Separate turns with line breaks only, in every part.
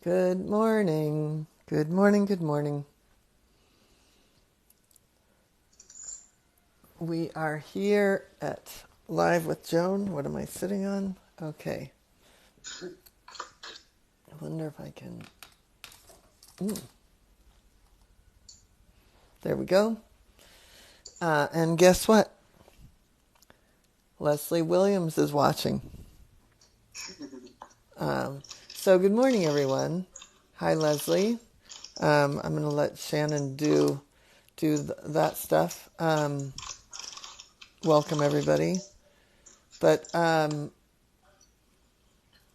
Good morning. Good morning. Good morning. We are here at Live with Joan. What am I sitting on? Okay. I wonder if I can. There we go. And guess what? Leslie Williams is watching. So good morning, everyone. Hi, Leslie. I'm going to let Shannon do that stuff. Welcome, everybody. But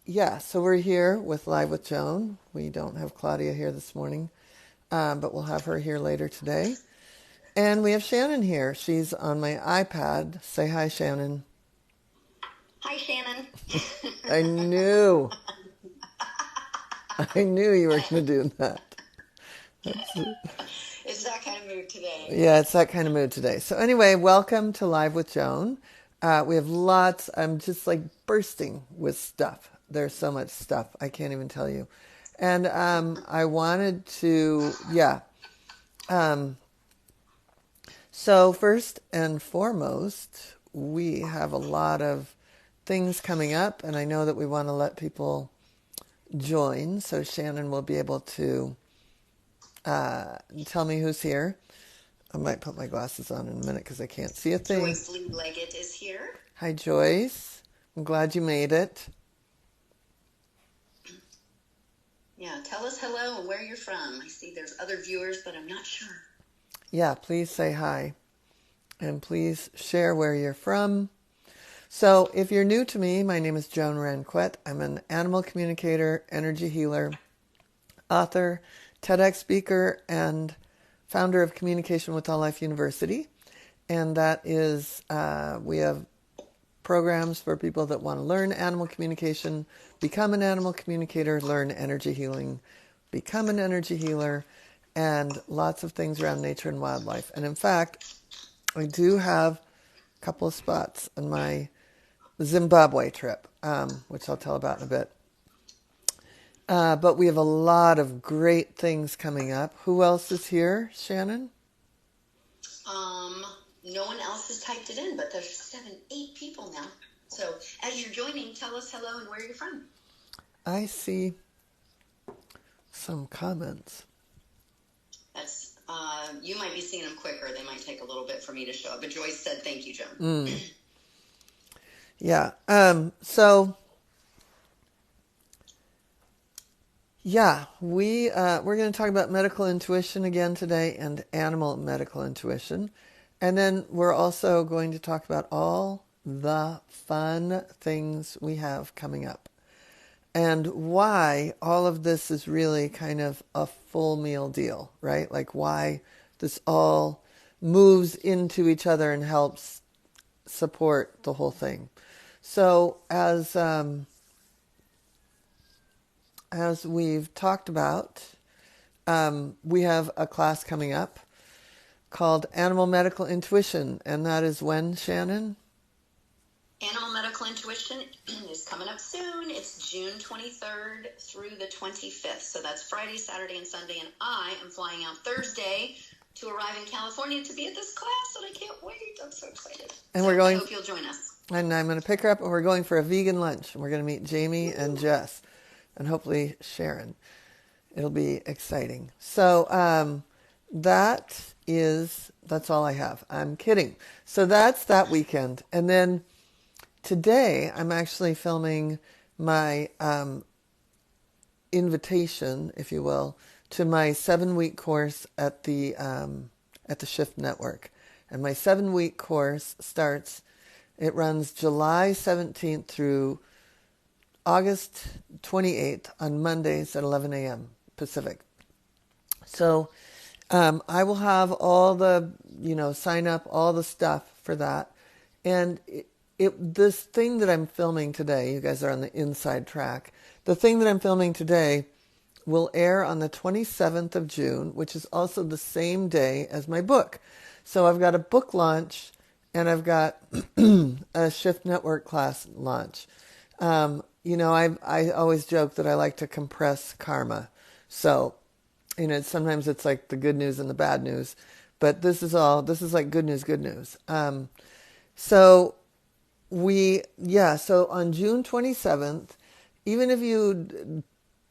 yeah, so we're here with Live with Joan. We don't have Claudia here this morning, but we'll have her here later today. And we have Shannon here. She's on my iPad. Say hi, Shannon.
Hi, Shannon.
I knew you were going to do that.
It's that kind of mood today.
Yeah, it's that kind of mood today. So anyway, welcome to Live with Joan. We have lots. I'm just like bursting with stuff. There's so much stuff. I can't even tell you. And I wanted to, So first and foremost, we have a lot of things coming up, and I know that we want to let people join, so Shannon will be able to tell me who's here. I might put my glasses on in a minute because I can't see a thing.
Joyce Lee Leggett is here.
Hi, Joyce. I'm glad you made it.
Yeah, tell us hello and where you're from. I see there's other viewers, but I'm not sure.
Yeah, please say hi. And please share where you're from. So if you're new to me, my name is Joan Ranquet. I'm an animal communicator, energy healer, author, TEDx speaker, and founder of Communication with All Life University. And that is, we have programs for people that want to learn animal communication, become an animal communicator, learn energy healing, become an energy healer, and lots of things around nature and wildlife. And in fact, I do have a couple of spots on my Zimbabwe trip, which I'll tell about in a bit. But we have a lot of great things coming up. Who else is here, Shannon?
No one else has typed it in, but there's 8 people now. So as you're joining, tell us hello and where you're from.
I see some comments.
That's you might be seeing them quicker. They might take a little bit for me to show up. But Joyce said, "Thank you, Joan."
Yeah. We're going to talk about medical intuition again today and animal medical intuition. And then we're also going to talk about all the fun things we have coming up and why all of this is really kind of a full meal deal, right? Like why this all moves into each other and helps support the whole thing. So as we've talked about, we have a class coming up called Animal Medical Intuition, and that is when, Shannon?
Animal Medical Intuition is coming up soon. It's June 23rd through the 25th. So that's Friday, Saturday, and Sunday. And I am flying out Thursday to arrive in California to be at this class, and I can't wait. I'm so excited.
And
I hope you'll join us.
And I'm going to pick her up, and we're going for a vegan lunch. And we're going to meet Jamie and Jess, and hopefully Sharon. It'll be exciting. So that's all I have. I'm kidding. So that's that weekend. And then today I'm actually filming my invitation, if you will, to my 7-week course at the Shift Network. And my 7-week course runs July 17th through August 28th on Mondays at 11 a.m. Pacific. So I will have all the, sign up, all the stuff for that. And this thing that I'm filming today, you guys are on the inside track. The thing that I'm filming today will air on the 27th of June, which is also the same day as my book. So I've got a book launch and I've got a Shift Network class launch. I always joke that I like to compress karma. So, sometimes it's like the good news and the bad news, but this is like good news, good news. So so on June 27th, even if you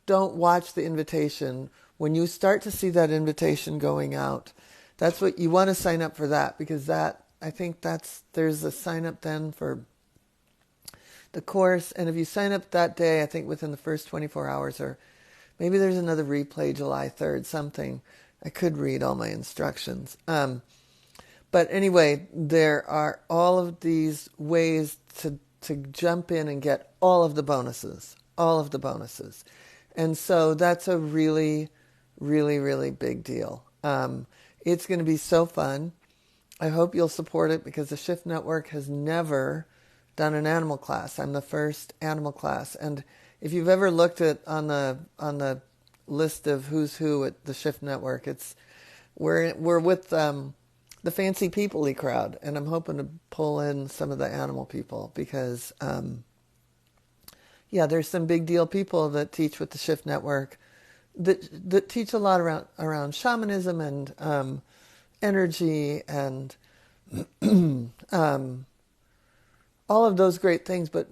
don't watch the invitation, when you start to see that invitation going out, that's what you want to sign up for, that, because there's a sign up then for the course. And if you sign up that day, I think within the first 24 hours, or maybe there's another replay July 3rd, something. I could read all my instructions. But anyway, there are all of these ways to jump in and get all of the bonuses. And so that's a really, really, really big deal. It's going to be so fun. I hope you'll support it, because the Shift Network has never done an animal class. I'm the first animal class. And if you've ever looked at on the list of who's who at the Shift Network, we're with the fancy people-y crowd, and I'm hoping to pull in some of the animal people, because there's some big deal people that teach with the Shift Network that teach a lot around shamanism and energy and all of those great things, but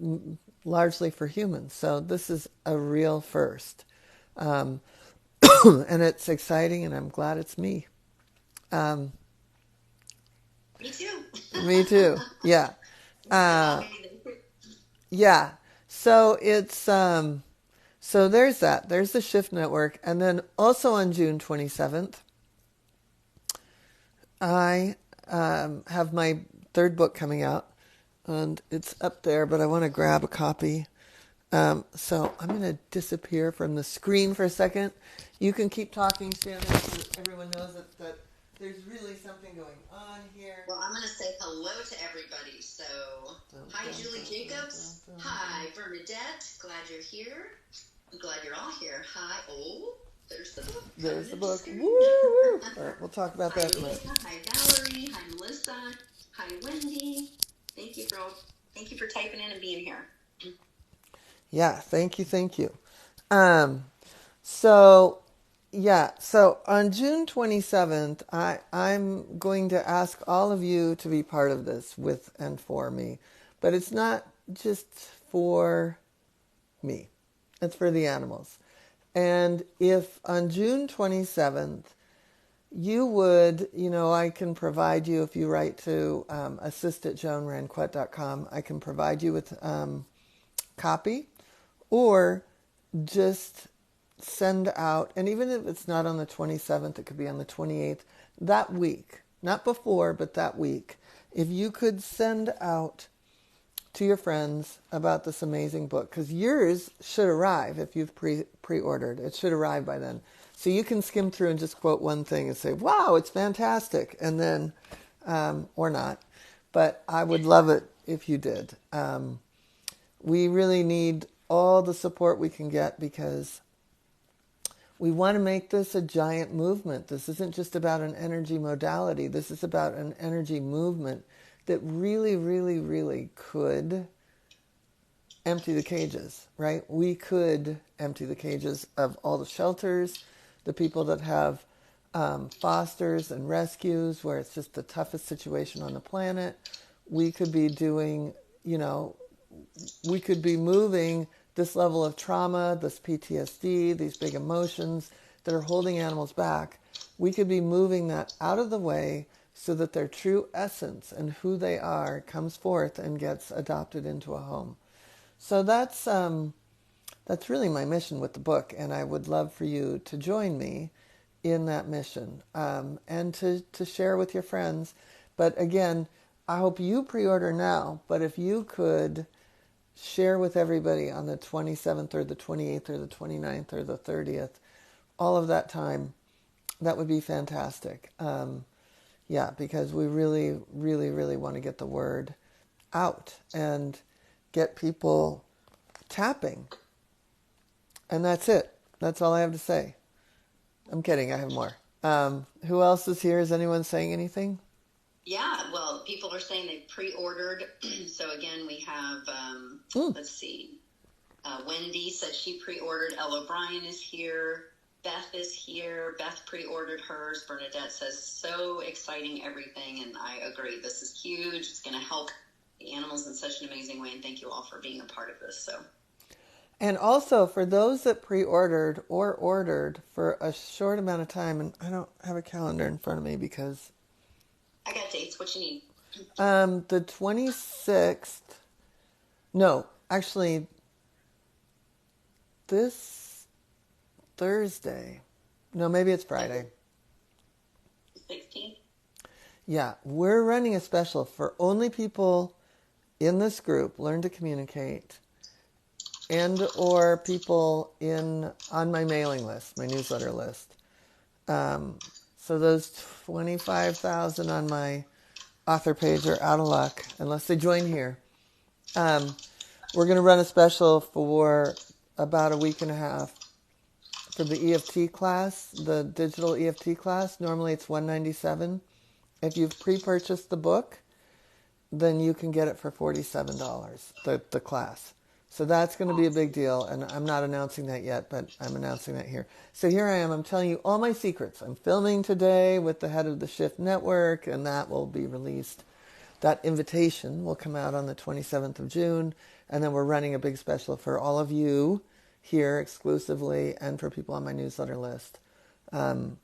largely for humans. So this is a real first. And it's exciting, and I'm glad it's me.
Me too.
Me too. Yeah. Yeah. So it's so there's that. There's the Shift Network. And then also on June 27th, I have my third book coming out, and it's up there, but I want to grab a copy. So I'm going to disappear from the screen for a second. You can keep talking, Shannon, so that everyone knows that there's really something going on here.
Well, I'm going to say hello to everybody. So, hi, Julie Jacobs. Hi, Bernadette. Glad you're here. I'm glad you're all here. Hi. Oh, there's the book.
There's the book. Woo! All right, we'll talk about that in a minute.
Hi, Valerie. Hi, Melissa. Hi, Wendy. Thank you for typing in and being here.
Yeah, thank you. So on June 27th, I'm going to ask all of you to be part of this with and for me. But it's not just for me. It's for the animals. And if on June 27th, you would, I can provide you, if you write to assist@joanranquet.com, I can provide you with copy, or just send out, and even if it's not on the 27th, it could be on the 28th, that week, not before, but that week, if you could send out to your friends about this amazing book, because yours should arrive if you've pre-ordered. It should arrive by then. So you can skim through and just quote one thing and say, wow, it's fantastic, and then, or not. But I would love it if you did. We really need all the support we can get, because we want to make this a giant movement. This isn't just about an energy modality. This is about an energy movement that really, really, really could empty the cages, right? We could empty the cages of all the shelters, the people that have fosters and rescues, where it's just the toughest situation on the planet. We could be doing, we could be moving this level of trauma, this PTSD, these big emotions that are holding animals back. We could be moving that out of the way so that their true essence and who they are comes forth and gets adopted into a home. So that's really my mission with the book, and I would love for you to join me in that mission, and to share with your friends. But again, I hope you pre-order now, but if you could share with everybody on the 27th or the 28th or the 29th or the 30th, all of that time, that would be fantastic. Because we really, really, really want to get the word out and get people tapping. And that's it. That's all I have to say. I'm kidding. I have more. Who else is here? Is anyone saying anything?
Yeah, well, people are saying they pre-ordered. So again, we have, let's see. Wendy said she pre-ordered. Elle O'Brien is here. Beth is here. Beth pre-ordered hers. Bernadette says, so exciting, everything. And I agree. This is huge. It's going to help the animals in such an amazing way. And thank you all for being a part of this. So.
And also for those that pre-ordered or ordered for a short amount of time, and I don't have a calendar in front of me because
I got dates. What you need?
The 26th. No, actually, this Thursday. No, maybe it's Friday.
16th?
Yeah, we're running a special for only people in this group, Learn to Communicate, and or people on my mailing list, my newsletter list. So those 25,000 on my author page are out of luck unless they join here. We're going to run a special for about a week and a half for the EFT class, the digital EFT class. Normally it's $197. If you've pre-purchased the book, then you can get it for $47, the class. So that's going to be a big deal, and I'm not announcing that yet, but I'm announcing that here. So here I am. I'm telling you all my secrets. I'm filming today with the head of the Shift Network, and that will be released. That invitation will come out on the 27th of June, and then we're running a big special for all of you here exclusively and for people on my newsletter list for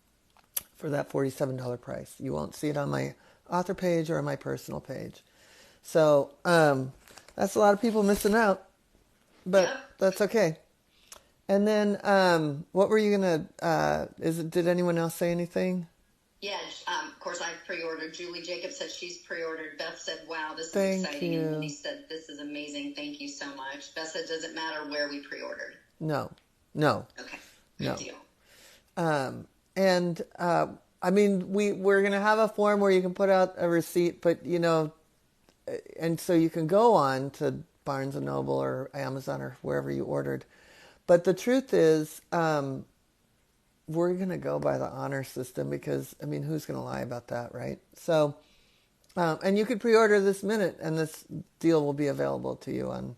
that $47 price. You won't see it on my author page or on my personal page. So that's a lot of people missing out, but that's okay. And then what were you going to, did anyone else say anything?
Yeah, of course, I've pre-ordered. Julie Jacobs said she's pre-ordered. Beth said, wow, this is
Thank
exciting.
you.
And Wendy said, this is amazing. Thank you so much. Beth said, does it matter where we pre-ordered?
No.
Okay, good deal.
And I mean, we're going to have a form where you can put out a receipt, but, and so you can go on to Barnes & Noble or Amazon or wherever you ordered. But the truth is, we're going to go by the honor system because, I mean, who's going to lie about that, right? So, and you could pre-order this minute, and this deal will be available to you on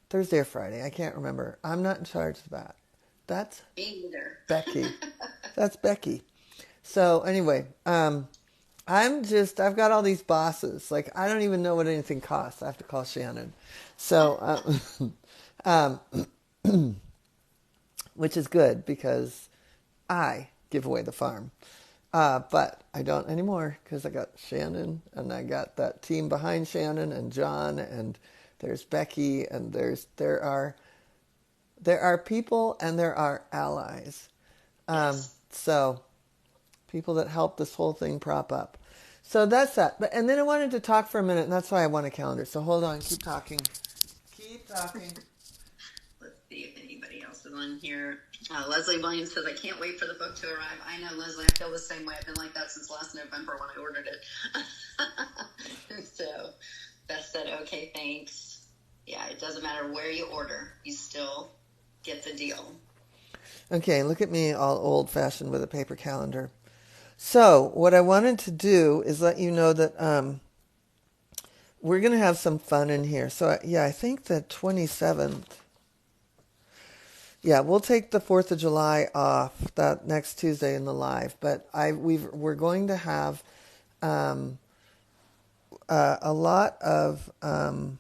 Thursday or Friday. I can't remember. I'm not in charge of that. That's
Me either.
Becky. That's Becky. So anyway, I've got all these bosses. Like, I don't even know what anything costs. I have to call Shannon. So, which is good because I give away the farm. But I don't anymore because I got Shannon and I got that team behind Shannon and John and there's Becky and there are people and there are allies. So people that help this whole thing prop up. So that's that. And then I wanted to talk for a minute, and that's why I want a calendar. So hold on, keep talking.
Let's see if anybody else is on here. Leslie Williams says, I can't wait for the book to arrive. I know, Leslie, I feel the same way. I've been like that since last November when I ordered it. So Beth said, okay, thanks. Yeah, it doesn't matter where you order. You still get the deal.
Okay, look at me all old-fashioned with a paper calendar. So what I wanted to do is let you know that we're going to have some fun in here. So, I think the 27th. Yeah, we'll take the 4th of July off that next Tuesday in the live. But we're going to have a lot of fun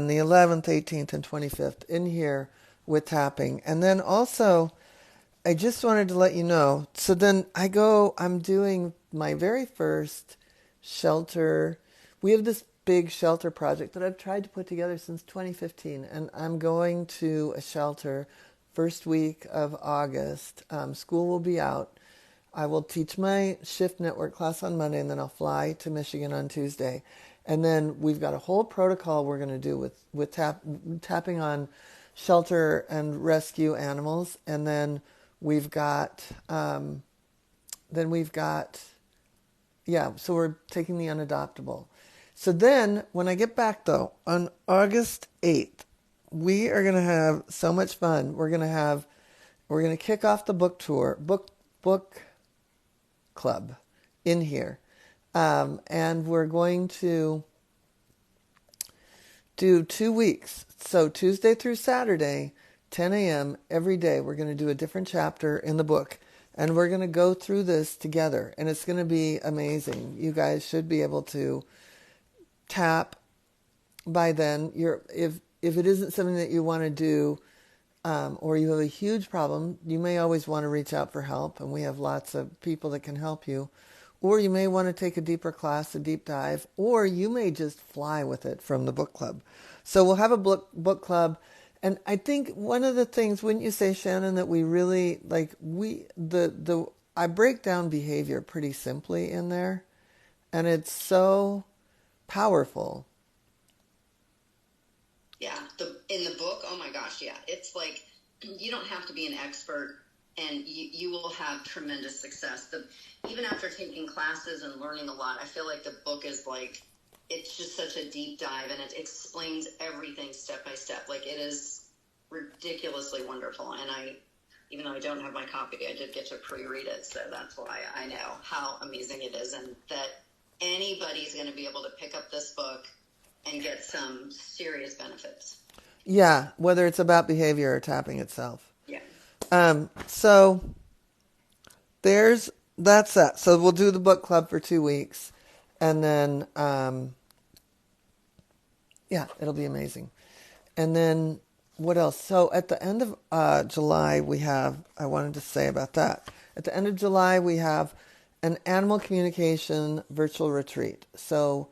the 11th, 18th, and 25th in here with tapping. And then also, I just wanted to let you know, so then I'm doing my very first shelter. We have this big shelter project that I've tried to put together since 2015, and I'm going to a shelter first week of August. School will be out. I will teach my Shift Network class on Monday, and then I'll fly to Michigan on Tuesday. And then we've got a whole protocol we're going to do with tapping on shelter and rescue animals, and then we've got, so we're taking the unadoptable. So then, when I get back, though, on August 8th, we are going to have so much fun. We're going to kick off the book tour, book club in here. And we're going to do 2 weeks. So Tuesday through Saturday, 10 a.m. every day, we're going to do a different chapter in the book. And we're going to go through this together. And it's going to be amazing. You guys should be able to tap by then. If it isn't something that you want to do, or you have a huge problem, you may always want to reach out for help. And we have lots of people that can help you. Or you may want to take a deeper class, a deep dive, or you may just fly with it from the book club. So we'll have a book club. And I think one of the things, wouldn't you say, Shannon, that we really, I break down behavior pretty simply in there, and it's so powerful.
Yeah, in the book, oh my gosh, yeah. It's like, you don't have to be an expert, and you will have tremendous success. Even after taking classes and learning a lot, I feel like the book is like, it's just such a deep dive, and it explains everything step by step. Like, it is ridiculously wonderful. And even though I don't have my copy, I did get to pre-read it. So that's why I know how amazing it is, and that anybody's going to be able to pick up this book and get some serious benefits.
Yeah, whether it's about behavior or tapping itself.
Yeah.
So that's that. So we'll do the book club for 2 weeks. And then, it'll be amazing. And then what else? So at the end of July, I wanted to say about that. At the end of July, we have an animal communication virtual retreat. So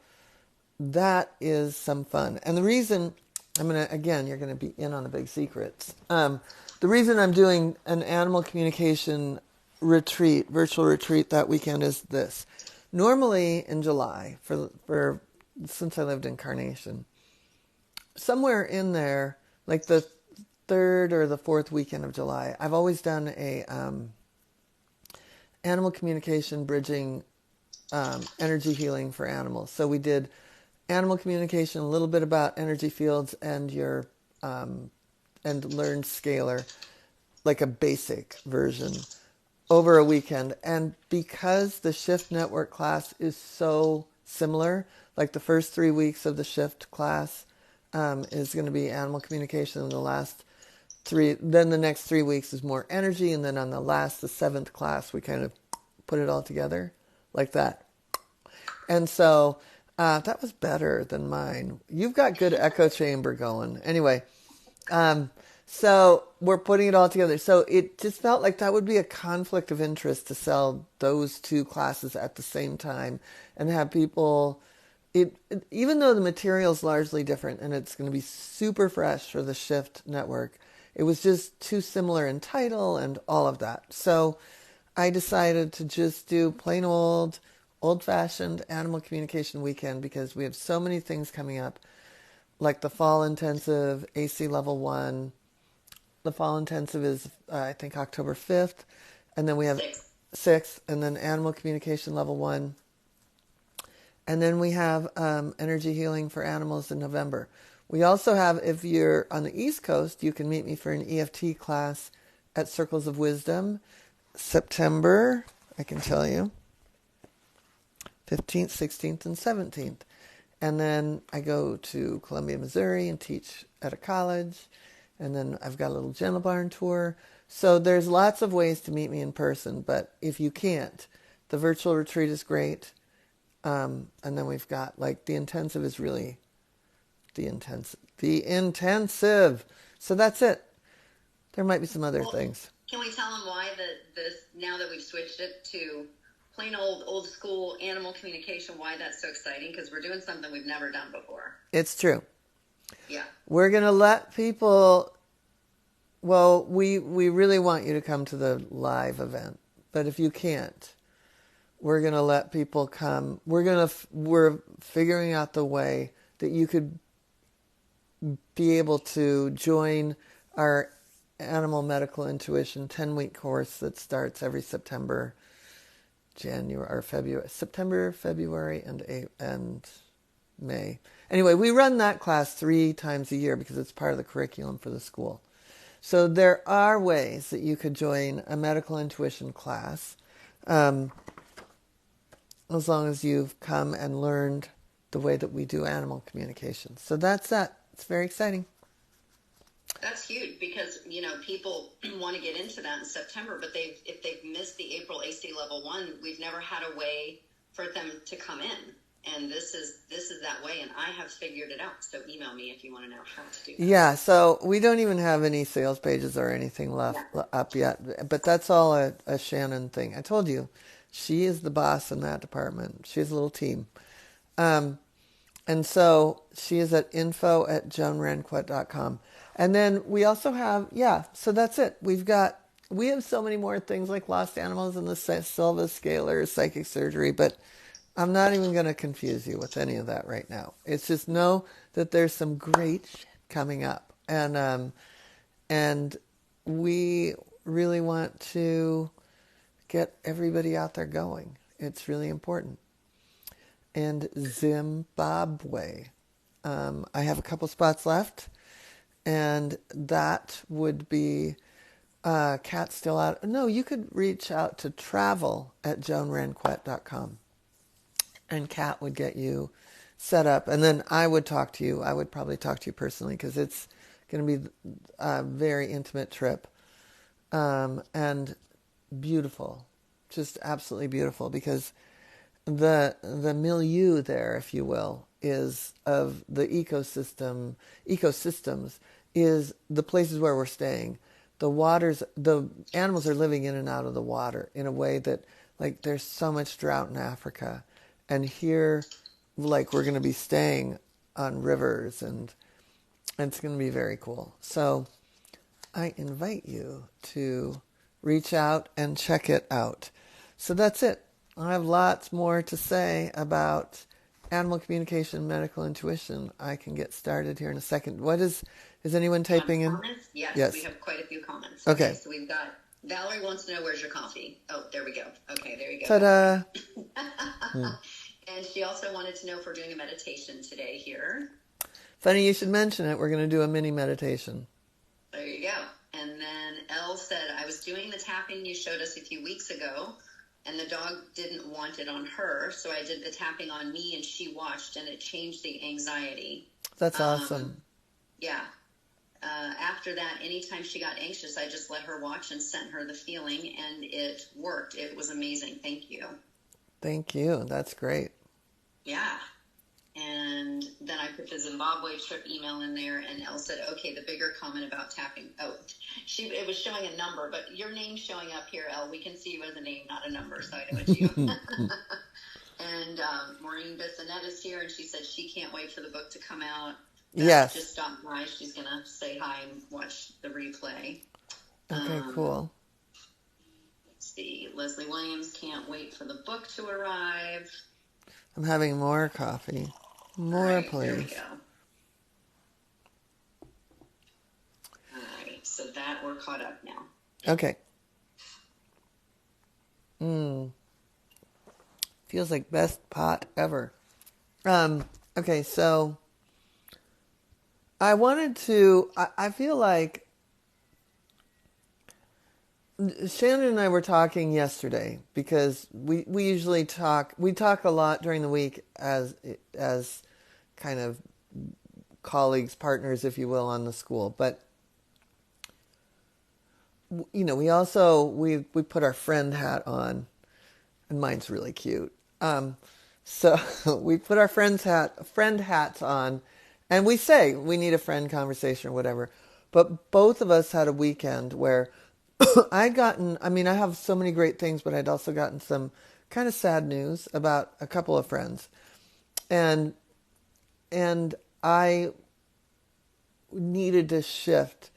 that is some fun. And the reason, you're going to be in on the big secrets. The reason I'm doing an animal communication retreat, virtual retreat that weekend is this. Normally in July, since I lived in Carnation, somewhere in there, like the third or the fourth weekend of July, I've always done a animal communication bridging energy healing for animals. So we did animal communication, a little bit about energy fields and your and learned scalar, like a basic version, over a weekend. And because the Shift Network class is so similar, like the first 3 weeks of the Shift class is going to be animal communication, and then the next 3 weeks is more energy, and then on the 7th class, we kind of put it all together like that. And so that was better than mine. You've got good echo chamber going. Anyway, so we're putting it all together. So it just felt like that would be a conflict of interest to sell those 2 classes at the same time and have people, even though the material is largely different and it's going to be super fresh for the Shift Network, it was just too similar in title and all of that. So I decided to just do plain old-fashioned animal communication weekend, because we have so many things coming up, like the fall intensive, AC level 1. The fall intensive is, I think, October 5th. And then we have 6th, and then animal communication level 1. And then we have energy healing for animals in November. We also have, if you're on the East Coast, you can meet me for an EFT class at Circles of Wisdom, September, I can tell you, 15th, 16th, and 17th. And then I go to Columbia, Missouri and teach at a college. And then I've got a little gentle barn tour. So there's lots of ways to meet me in person. But if you can't, the virtual retreat is great. And then we've got, like, the intensive is really the intensive. So that's it. There might be some other things.
Can we tell them why now that we've switched it to plain old school animal communication, why that's so exciting? Because we're doing something we've never done before.
It's true.
Yeah.
We're going to let people, well, we really want you to come to the live event. But if you can't, we're going to let people come. We're figuring out the way that you could be able to join our Animal Medical Intuition 10-week course that starts every September, February, and May. Anyway, we run that class 3 times a year because it's part of the curriculum for the school. So there are ways that you could join a medical intuition class, as long as you've come and learned the way that we do animal communication. So that's that. it's very exciting.
That's huge because, people want to get into that in September, but if they've missed the April AC level 1, we've never had a way for them to come in. And this is that way, and I have figured it out. So email me if you want to know how to do that.
Yeah, so we don't even have any sales pages or anything left up yet, but that's all a Shannon thing. I told you, she is the boss in that department. She has a little team. And so she is at info@joanranquet.com. And then we also have, so that's it. We have so many more things like lost animals and the Silva Scalar, psychic surgery, but I'm not even going to confuse you with any of that right now. It's just know that there's some great shit coming up. And we really want to get everybody out there going. It's really important. And Zimbabwe. I have a couple spots left, and that would be Kat's still out. No, you could reach out to travel@joanranquet.com, and Kat would get you set up, and then I would talk to you. I would probably talk to you personally because it's going to be a very intimate trip, and beautiful, just absolutely beautiful because the milieu there, if you will, is of the ecosystems is the places where we're staying. The animals are living in and out of the water in a way that, like, there's so much drought in Africa, and here, like, we're going to be staying on rivers, and it's going to be very cool. So I invite you to reach out and check it out. So that's it. I have lots more to say about animal communication, medical intuition. I can get started here in a second. Is anyone typing in?
Comments? Yes, we have quite a few comments. Okay, so we've got Valerie wants to know, where's your coffee? Oh, there we go. Okay, there you go.
Ta-da!
And she also wanted to know if we're doing a meditation today here.
Funny you should mention it. We're going to do a mini meditation.
There you go. And then Elle said, I was doing the tapping you showed us a few weeks ago, and the dog didn't want it on her, so I did the tapping on me, and she watched, and it changed the anxiety.
That's awesome.
Yeah. After that, anytime she got anxious, I just let her watch and sent her the feeling, and it worked. It was amazing. Thank you.
Thank you. That's great.
Yeah. And then I put the Zimbabwe trip email in there, and Elle said, okay, the bigger comment about tapping. Oh, it was showing a number, but your name's showing up here, Elle. We can see you as a name, not a number, so I know it's you. And Maureen Bissonette is here, and she said she can't wait for the book to come out.
Yes.
Just stopped by. She's going to say hi and watch the replay.
Okay, cool.
Let's see. Leslie Williams can't wait for the book to arrive.
I'm having more coffee. More, right, please.
There we go. All right, so that we're caught up now.
Okay. Feels like best pot ever. Okay, so I feel like Shannon and I were talking yesterday because we usually talk a lot during the week as kind of colleagues, partners, if you will, on the school. But we also we put our friend hat on, and mine's really cute. So we put our friend hats on, and we say we need a friend conversation or whatever. But both of us had a weekend where I have so many great things, but I'd also gotten some kind of sad news about a couple of friends. And I needed to shift.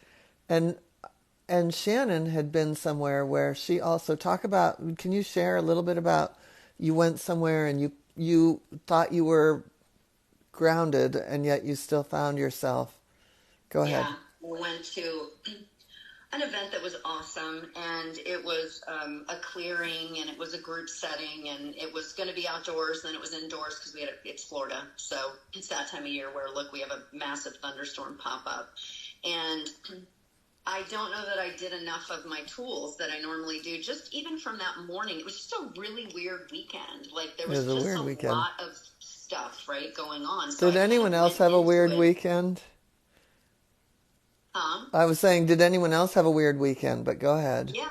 And Shannon had been somewhere where she also can you share a little bit about, you went somewhere and you thought you were grounded and yet you still found yourself. Go ahead.
Yeah, we went to an event that was awesome, and it was a clearing, and it was a group setting, and it was going to be outdoors, then it was indoors because it's Florida, so it's that time of year where, look, we have a massive thunderstorm pop up, and I don't know that I did enough of my tools that I normally do, just even from that morning. It was just a really weird weekend. Like, there was just a lot of stuff, right, going on. So
did anyone else have a weird weekend? I was saying, did anyone else have a weird weekend? But go ahead.
Yeah.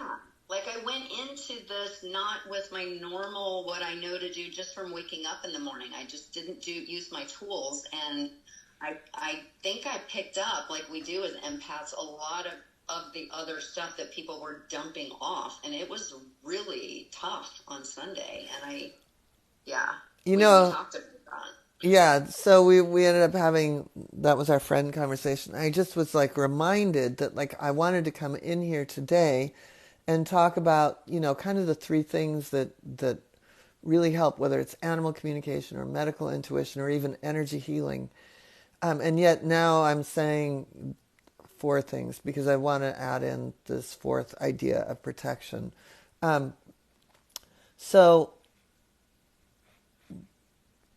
Like I went into this not with my normal, what I know to do just from waking up in the morning. I just didn't use my tools. And I think I picked up, like we do as empaths, a lot of the other stuff that people were dumping off. And it was really tough on Sunday. And yeah,
You
we
know,
talked about that.
yeah, so we ended up having, that was our friend conversation. I just was like reminded that like I wanted to come in here today and talk about, kind of the three things that really help, whether it's animal communication or medical intuition or even energy healing. And yet now I'm saying four things because I want to add in this fourth idea of protection. Um, so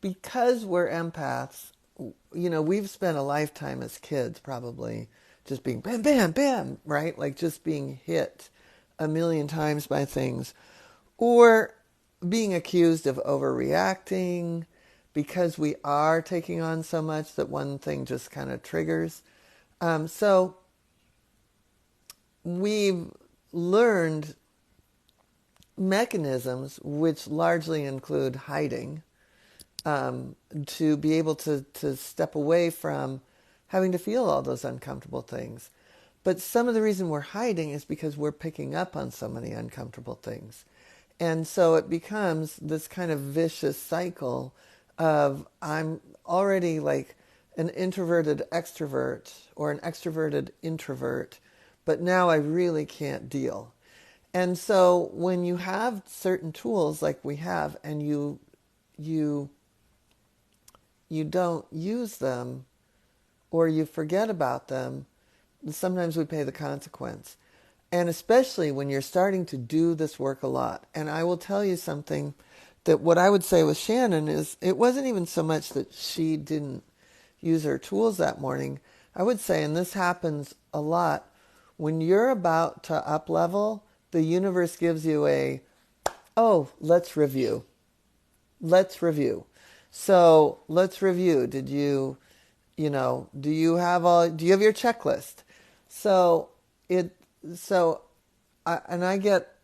because we're empaths, we've spent a lifetime as kids probably just being bam, bam, bam, right? Like just being hit a million times by things or being accused of overreacting because we are taking on so much that one thing just kind of triggers. So we've learned mechanisms which largely include hiding, to be able to step away from having to feel all those uncomfortable things. But some of the reason we're hiding is because we're picking up on so many uncomfortable things. And so it becomes this kind of vicious cycle of I'm already like an introverted extrovert or an extroverted introvert, but now I really can't deal. And so when you have certain tools like we have and you don't use them or you forget about them, sometimes we pay the consequence. And especially when you're starting to do this work a lot. And I will tell you something, that what I would say with Shannon is it wasn't even so much that she didn't use her tools that morning. I would say, and this happens a lot, when you're about to up level, the universe gives you let's review. Let's review. So let's review. Do you have your checklist? So I get,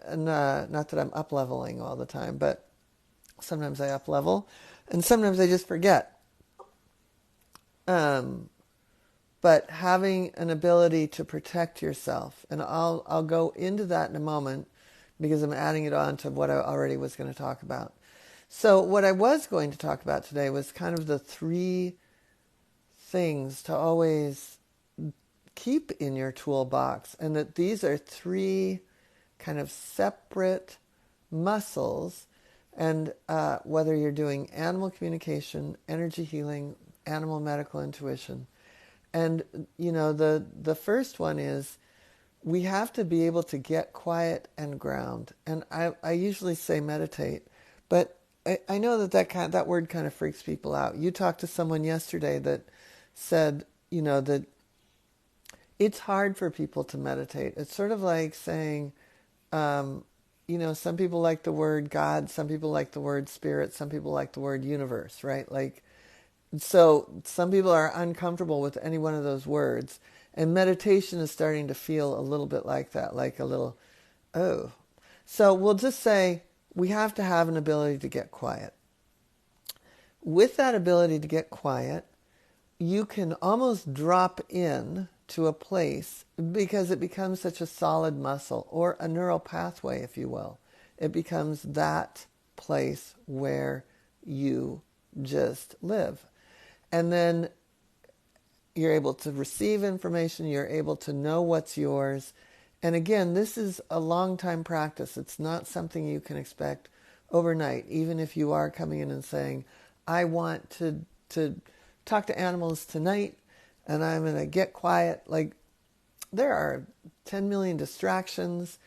not that I'm up leveling all the time, but sometimes I up level and sometimes I just forget. But having an ability to protect yourself, and I'll go into that in a moment because I'm adding it on to what I already was going to talk about. So what I was going to talk about today was kind of the three things to always keep in your toolbox, and that these are three kind of separate muscles, and whether you're doing animal communication, energy healing, animal medical intuition. And the first one is we have to be able to get quiet and ground. And I usually say meditate, but I know that word kind of freaks people out. You talked to someone yesterday that said, that it's hard for people to meditate. It's sort of like saying, some people like the word God, some people like the word spirit, some people like the word universe, right? Like, so some people are uncomfortable with any one of those words. And meditation is starting to feel a little bit like that, like a little, oh. So we'll just say we have to have an ability to get quiet. With that ability to get quiet, you can almost drop in to a place because it becomes such a solid muscle or a neural pathway, if you will. It becomes that place where you just live. And then you're able to receive information, you're able to know what's yours. And again, this is a long time practice. It's not something you can expect overnight, even if you are coming in and saying, I want to talk to animals tonight and I'm going to get quiet. Like, there are 10 million distractions,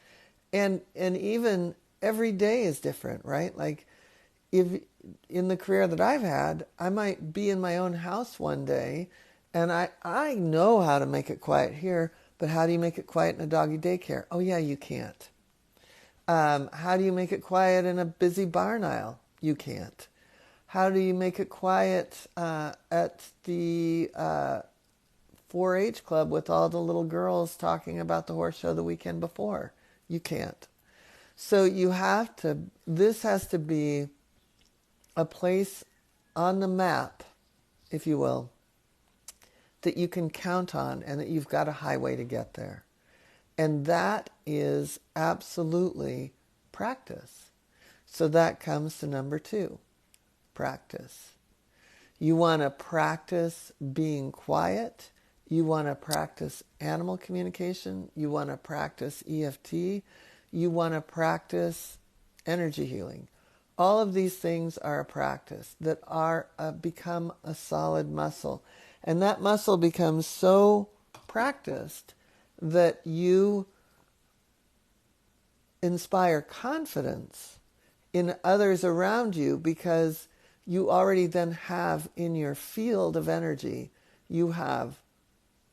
and even every day is different, right? Like, if in the career that I've had, I might be in my own house one day and I know how to make it quiet here, but how do you make it quiet in a doggy daycare? Oh yeah, you can't. How do you make it quiet in a busy barn aisle? You can't. How do you make it quiet at the 4-H club with all the little girls talking about the horse show the weekend before. You can't. So you have to, this has to be a place on the map, if you will, that you can count on and that you've got a highway to get there. And that is absolutely practice. So that comes to number 2, practice. You want to practice being quiet. You want to practice animal communication. You want to practice EFT. You want to practice energy healing. All of these things are a practice that are become a solid muscle. And that muscle becomes so practiced that you inspire confidence in others around you, because you already then have in your field of energy, you have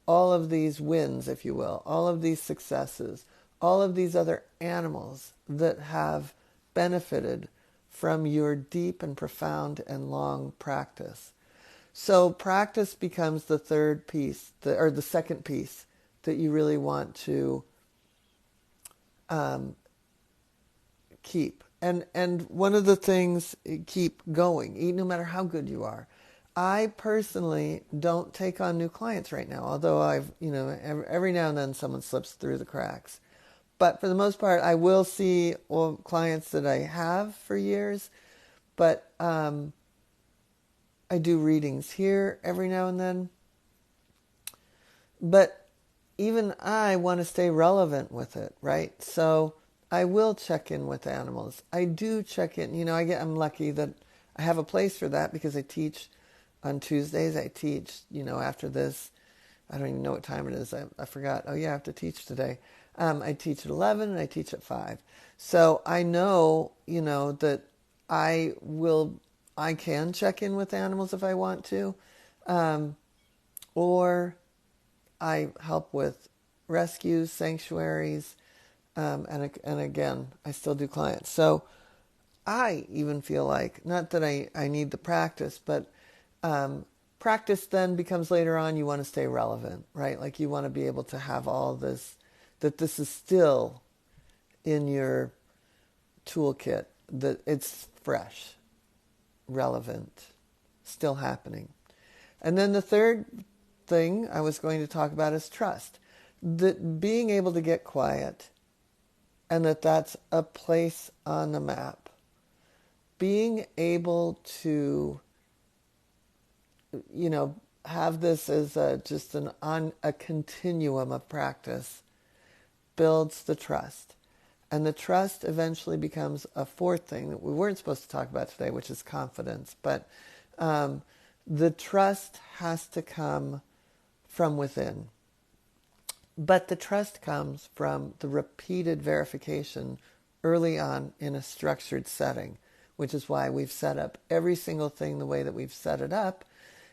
all of these wins, if you will, all of these successes, all of these other animals that have benefited from your deep and profound and long practice. So practice becomes the third piece, or the second piece that you really want to keep. And one of the things, keep going, no matter how good you are. I personally don't take on new clients right now, although I've, every now and then someone slips through the cracks. But for the most part, I will see clients that I have for years, but I do readings here every now and then. But even I want to stay relevant with it, right? So I will check in with animals. I do check in. I'm lucky that I have a place for that because I teach on Tuesdays. I teach, after this. I don't even know what time it is. I forgot. Oh, yeah, I have to teach today. I teach at 11 and I teach at 5. So I know, that I can check in with animals if I want to. Or I help with rescues, sanctuaries, and again, I still do clients. So I even feel like, not that I need the practice, but practice then becomes later on, you want to stay relevant, right? Like you want to be able to have all this, that this is still in your toolkit, that it's fresh, relevant, still happening. And then the third thing I was going to talk about is trust. That being able to get quiet, and that's a place on the map. Being able to, have this as just a continuum of practice builds the trust. And the trust eventually becomes a fourth thing that we weren't supposed to talk about today, which is confidence. But the trust has to come from within. But the trust comes from the repeated verification early on in a structured setting, which is why we've set up every single thing the way that we've set it up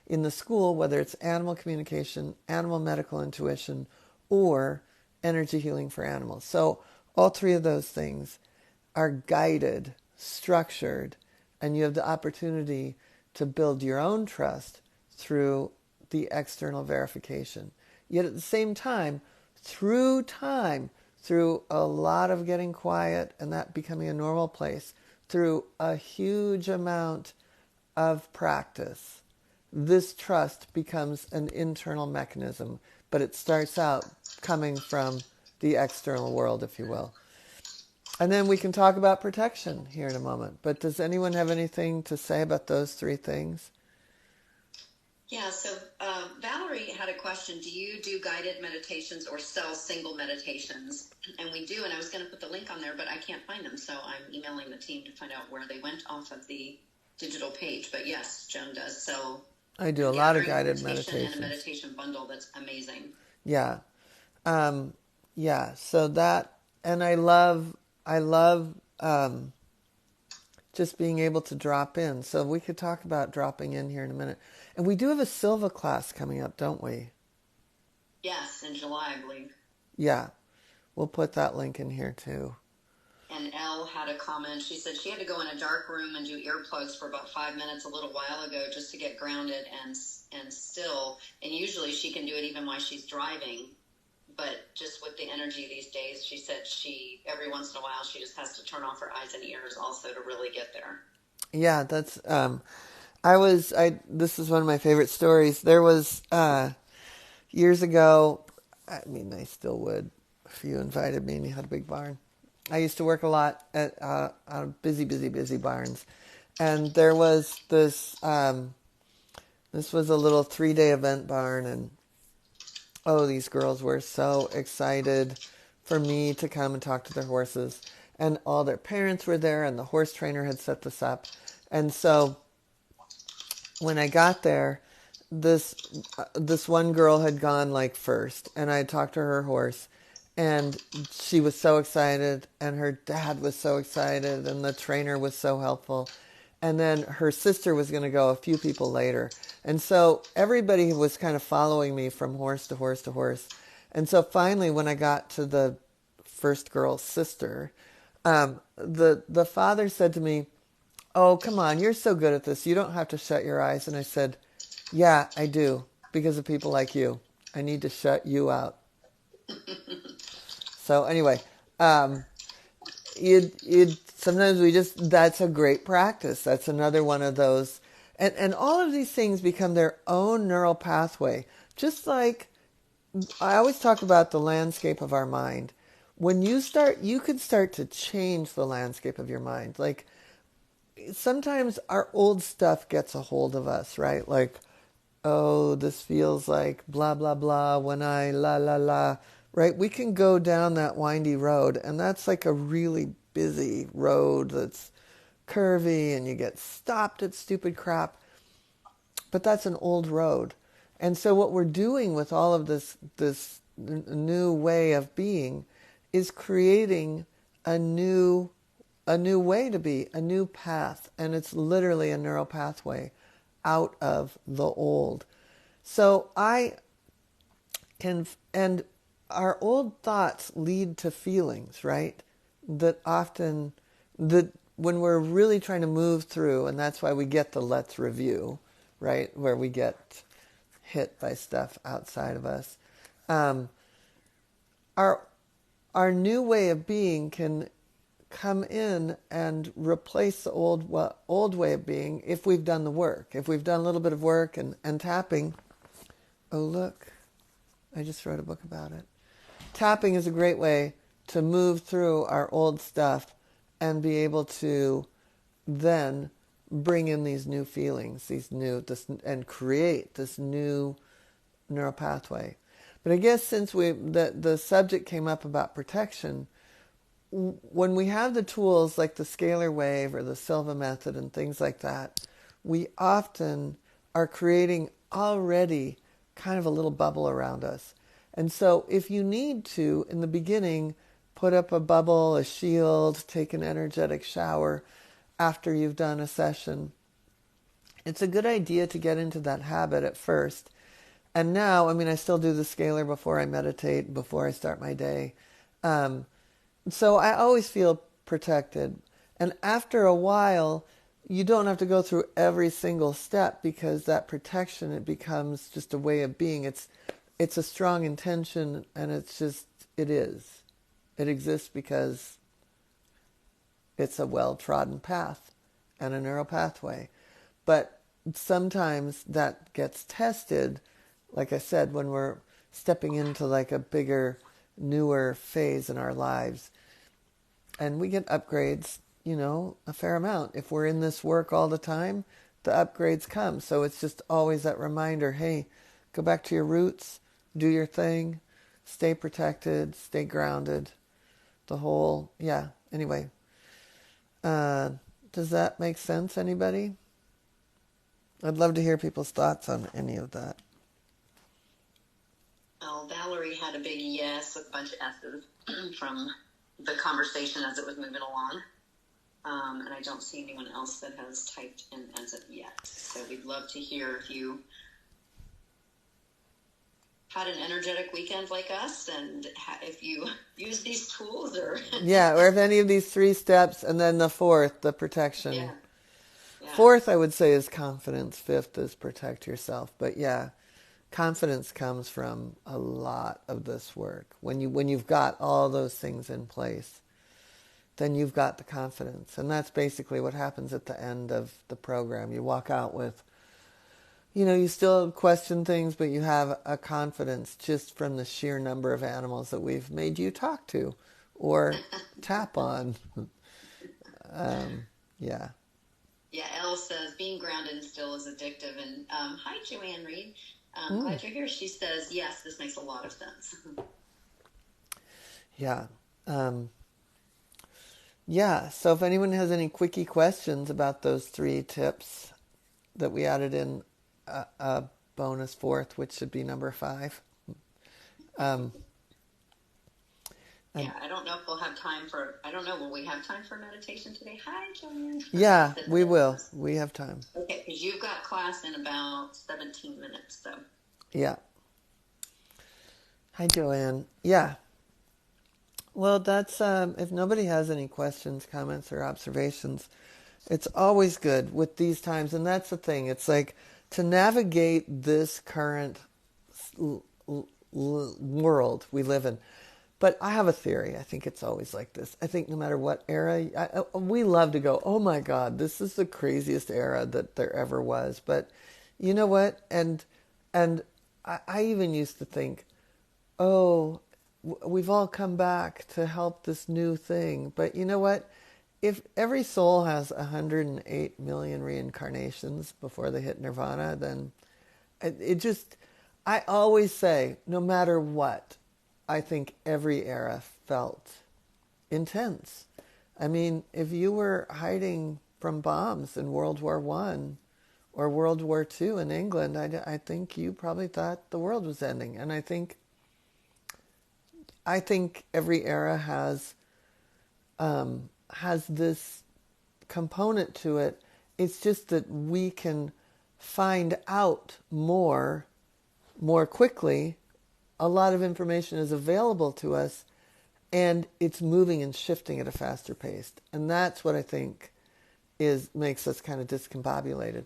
in the school, whether it's animal communication, animal medical intuition, or energy healing for animals. So all three of those things are guided, structured, and you have the opportunity to build your own trust through the external verification. Yet at the same time, through a lot of getting quiet and that becoming a normal place, through a huge amount of practice, this trust becomes an internal mechanism, but it starts out coming from the external world, if you will. And then we can talk about protection here in a moment. But does anyone have anything to say about those three things?
Yeah, so Valerie had a question. Do you do guided meditations or sell single meditations? And we do, and I was going to put the link on there, but I can't find them. So I'm emailing the team to find out where they went off of the digital page. But yes, Joan does sell.
I do a lot of guided meditations.
And a meditation bundle that's amazing.
Yeah. So that, and I love just being able to drop in. So we could talk about dropping in here in a minute. And we do have a Silva class coming up, don't we?
Yes, in July, I believe.
Yeah. We'll put that link in here too.
And Elle had a comment. She said she had to go in a dark room and do earplugs for about 5 minutes a little while ago just to get grounded and still. And usually she can do it even while she's driving. But just with the energy these days, she said every once in a while, she just has to turn off her eyes and ears also to really get there.
Yeah, that's, this is one of my favorite stories. There was, years ago, I mean, I still would if you invited me and you had a big barn. I used to work a lot at busy barns. And there was this was a little 3-day event barn, and oh, these girls were so excited for me to come and talk to their horses. And all their parents were there, and the horse trainer had set this up. And so when I got there, this one girl had gone like first, and I had talked to her horse, and she was so excited, and her dad was so excited, and the trainer was so helpful. And then her sister was going to go a few people later. And so everybody was kind of following me from horse to horse to horse. And so finally, when I got to the first girl's sister, the father said to me, "Oh, come on, you're so good at this. You don't have to shut your eyes." And I said, "Yeah, I do, because of people like you. I need to shut you out." So anyway, sometimes that's a great practice. That's another one of those. And all of these things become their own neural pathway. Just like I always talk about the landscape of our mind. When you could start to change the landscape of your mind. Like, sometimes our old stuff gets a hold of us, right? Like, oh, this feels like blah, blah, blah when I la, la, la, right? We can go down that windy road, and that's like a really busy road that's curvy, and you get stopped at stupid crap. But that's an old road. And so what we're doing with all of this new way of being is creating a new way to be, a new path, and it's literally a neural pathway out of the old. So and our old thoughts lead to feelings, right? That when we're really trying to move through, and that's why we get the let's review, right? Where we get hit by stuff outside of us. Our new way of being can come in and replace the old way of being if we've done the work. If we've done a little bit of work and tapping. Oh, look, I just wrote a book about it. Tapping is a great way to move through our old stuff and be able to then bring in these new feelings, and create this new neural pathway. But I guess since the subject came up about protection, when we have the tools like the scalar wave or the Silva method and things like that, we often are creating already kind of a little bubble around us. And so if you need to, in the beginning, put up a bubble, a shield, take an energetic shower after you've done a session, it's a good idea to get into that habit at first. And now, I mean, I still do the scalar before I meditate, before I start my day. So I always feel protected. And after a while, you don't have to go through every single step, because that protection, it becomes just a way of being. It's a strong intention, and it exists because it's a well-trodden path and a neural pathway. But sometimes that gets tested, like I said, when we're stepping into like a bigger, newer phase in our lives. And we get upgrades, a fair amount. If we're in this work all the time, the upgrades come. So it's just always that reminder, hey, go back to your roots, do your thing, stay protected, stay grounded. Anyway. Does that make sense, anybody? I'd love to hear people's thoughts on any of that.
Well, Valerie had a big yes with a bunch of S's from the conversation as it was moving along. And I don't see anyone else that has typed in as of yet. So we'd love to hear if you had an energetic weekend like us, and if you use these tools, or
Yeah, or if any of these 3 steps, and then the 4th, the protection.
yeah, yeah,
4th, I would say, is confidence. 5th is protect yourself. But yeah, confidence comes from a lot of this work. When you've got all those things in place, then you've got the confidence. And that's basically what happens at the end of the program. You walk out with, you still question things, but you have a confidence just from the sheer number of animals that we've made you talk to or tap on. Yeah.
yeah. Elle says being grounded and still is addictive. And hi, Joanne Reed.
Mm.
Glad you're here. She says yes, this makes a lot of sense.
Yeah. Yeah, so if anyone has any quickie questions about those 3 tips that we added in a bonus 4th, which should be number 5.
Yeah, I don't know if we'll have time for, I don't know, will we have time for meditation today? Hi, Joanne.
Yeah, we will. We have time.
Okay, because you've got class in about 17 minutes, so.
Yeah. Hi, Joanne. Yeah. Well, that's, if nobody has any questions, comments, or observations, it's always good with these times. And that's the thing. It's like to navigate this current world we live in. But I have a theory. I think it's always like this. I think no matter what era, we love to go, oh my God, this is the craziest era that there ever was. But you know what? And I even used to think, oh, we've all come back to help this new thing. But you know what? If every soul has 108 million reincarnations before they hit nirvana, then it just, I always say, no matter what, I think every era felt intense. I mean, if you were hiding from bombs in World War I or World War II in England, I think you probably thought the world was ending. And I think every era has this component to it. It's just that we can find out more quickly. A lot of information is available to us, and it's moving and shifting at a faster pace. And that's what I think makes us kind of discombobulated.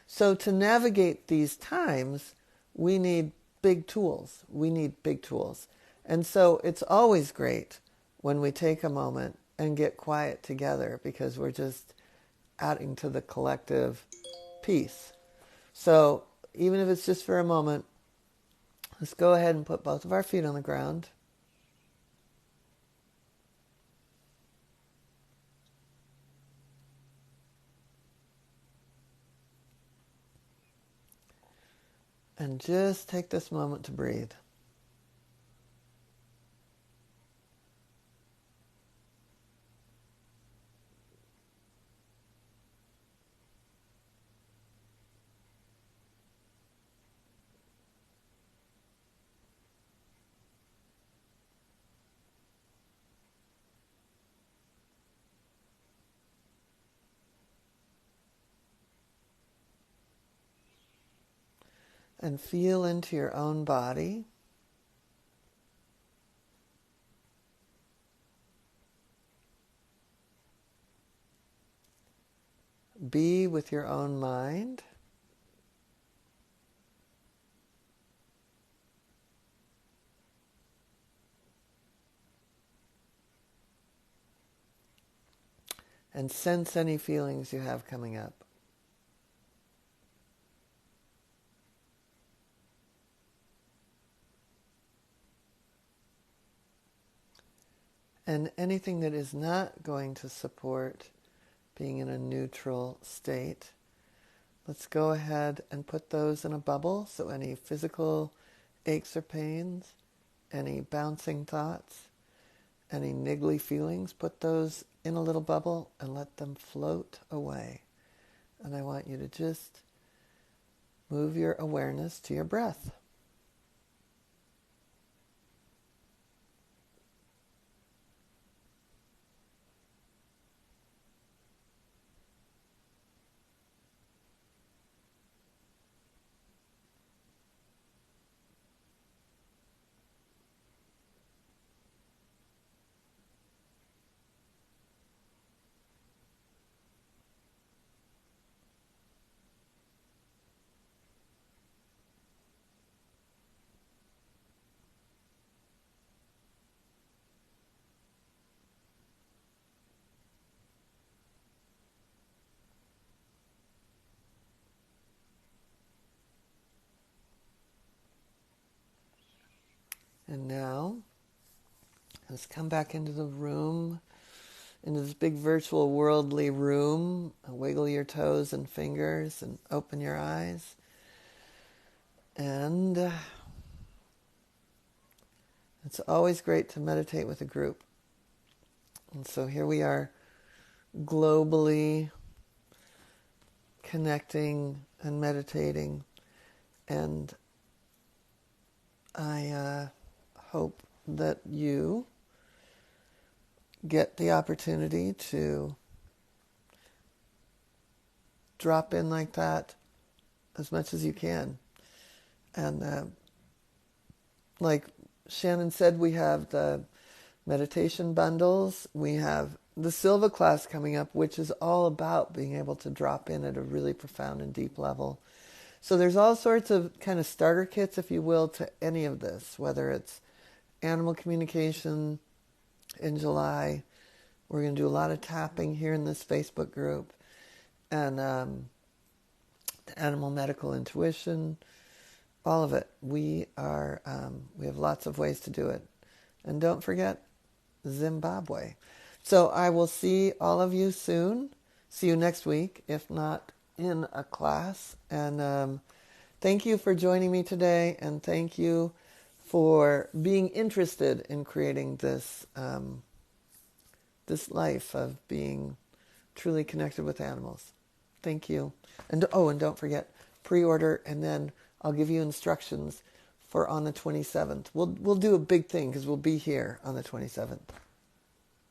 So to navigate these times, we need big tools. We need big tools. And so it's always great when we take a moment and get quiet together, because we're just adding to the collective peace. So even if it's just for a moment, let's go ahead and put both of our feet on the ground. And just take this moment to breathe. And feel into your own body. Be with your own mind. And sense any feelings you have coming up. And anything that is not going to support being in a neutral state, let's go ahead and put those in a bubble. So any physical aches or pains, any bouncing thoughts, any niggly feelings, put those in a little bubble and let them float away. And I want you to just move your awareness to your breath. And now, let's come back into the room, into this big virtual worldly room. Wiggle your toes and fingers and open your eyes. And it's always great to meditate with a group. And so here we are, globally connecting and meditating. And I hope that you get the opportunity to drop in like that as much as you can. And like Shannon said, we have the meditation bundles. We have the Silva class coming up, which is all about being able to drop in at a really profound and deep level. So there's all sorts of kind of starter kits, if you will, to any of this, whether it's animal communication in July. We're going to do a lot of tapping here in this Facebook group. And animal medical intuition, all of it. We have lots of ways to do it. And don't forget Zimbabwe. So I will see all of you soon. See you next week, if not in a class. And thank you for joining me today, and thank you for being interested in creating this this life of being truly connected with animals. Thank you. And don't forget, pre-order, and then I'll give you instructions for on the 27th. We'll do a big thing because we'll be here on the 27th.